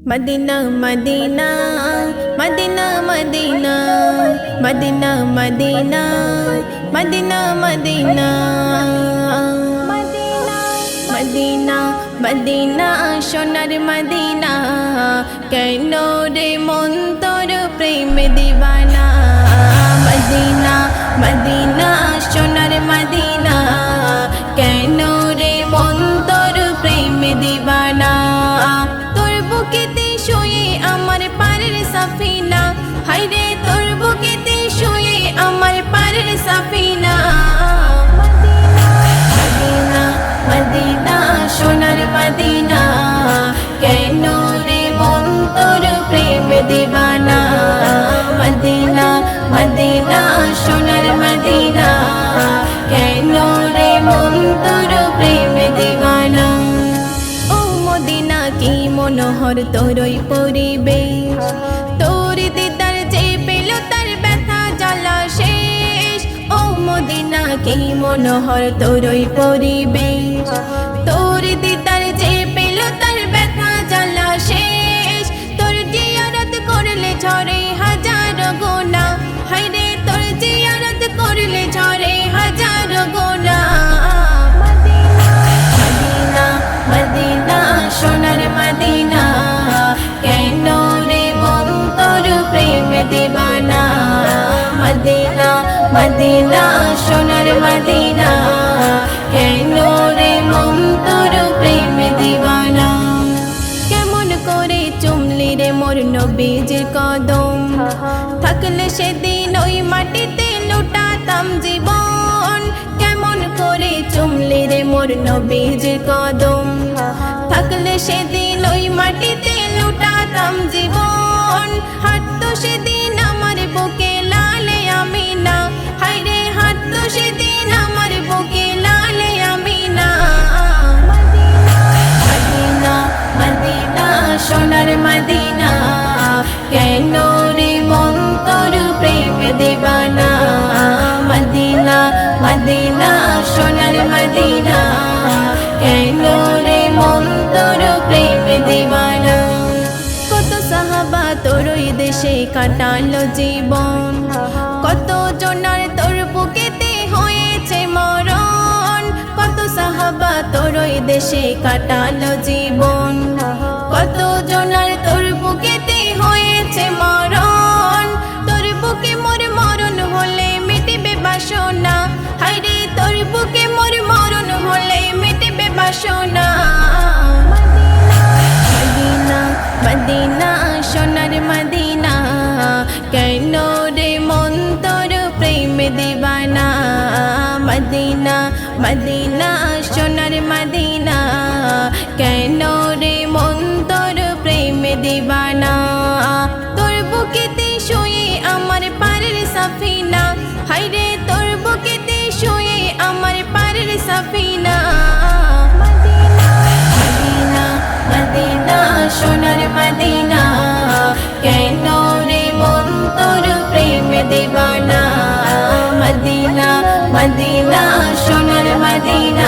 Medina Medina Medina Medina Medina Medina Medina Medina Medina Medina সোনার Medina কেন রে মন তোর প্রেম দিবানা মদিনা মদিনা সোনার মদিনা কেন রে মন তোর প্রেম দিবানা তোর বুকেতে শুয়ে আমার পারের সাফিনা হায়রে তোর বুকেতে শুয়ে আমার পারের সাফিনা মদিনা মদিনা সোনার মদিনা কেন রে মন তোর প্রেম দিবানা মদিনা মদিনা সোনার মদিনা কেন রে মন তোর প্রেম দিবানা ও মদিনা কি মনোহর তোরই পরিবেশ তোর দিদার যে পেল তার ব্যথা জ্বালা শেষ ও মদিনা কি মনোহর তোরই পরিবেশ তোর দিদার যে পেল তার ব্যথা জ্বালা শেষ তোর জিয়ারত করলে ঝরে হাজার গোনা হায়রে তোর জিয়ারত করলে ঝরে হাজার গোনা মদিনা মদিনা সোনার মদিনা কেন রে মন তোর প্রেম দিবানা মদিনা মদিনা সোনার মদিনা কেন রে মন তোর প্রেম দিবানা কেমন করে চুমলি রে মোর নবীজির কদম থাকলে সেদিন ওই মাটিতে লুটাতাম জীবন কেমন করে চুমলি রে মোর নবীজির কদম থাকলে সেদিন ওই মাটিতে লুটাতাম জীবন হাঁটতো সেদিন আমার বুকে লালে আমিনা হায়রে হাঁটতো সেদিন আমার বুকে লালে আমিনা মদিনা মদিনা সোনার মদিনা কেন রে মন তোর প্রেম দিবানা মদিনা মদিনা সোনার মদিনা কেন রে মন তোর প্রেম দিবানা কত সাহাবা তোর ওই দেশে কাটালো জীবন কত জনার তোর বুকেতে হয়েছে মরণ কত সাহাবা তোর ওই দেশে কাটালো জীবন কত জনার তোর বুকেতে হয়েছে মরণ তোর বুকে মোর মরণ হলে মিটিবে বাসনা হায়রে তোর বুকে মোর মরণ হলে মিটিবে বাসনা মদিনা মদিনা সোনার মদিনা কেন রে মন তোর প্রেম দিবানা মদিনা মদিনা সোনার মদিনা কেন রে মন তোর প্রেম দিবানা তোর বুকেতে শুয়ে আমার পারের সাফিনা হায়রে তোর বুকেতে শুয়ে আমার পারের সাফিনা মদিনা মদিনা সোনার মদিনা কেন রে মন তোর প্রেম দিবানা মদিনা মদিনা সোনার মদিনা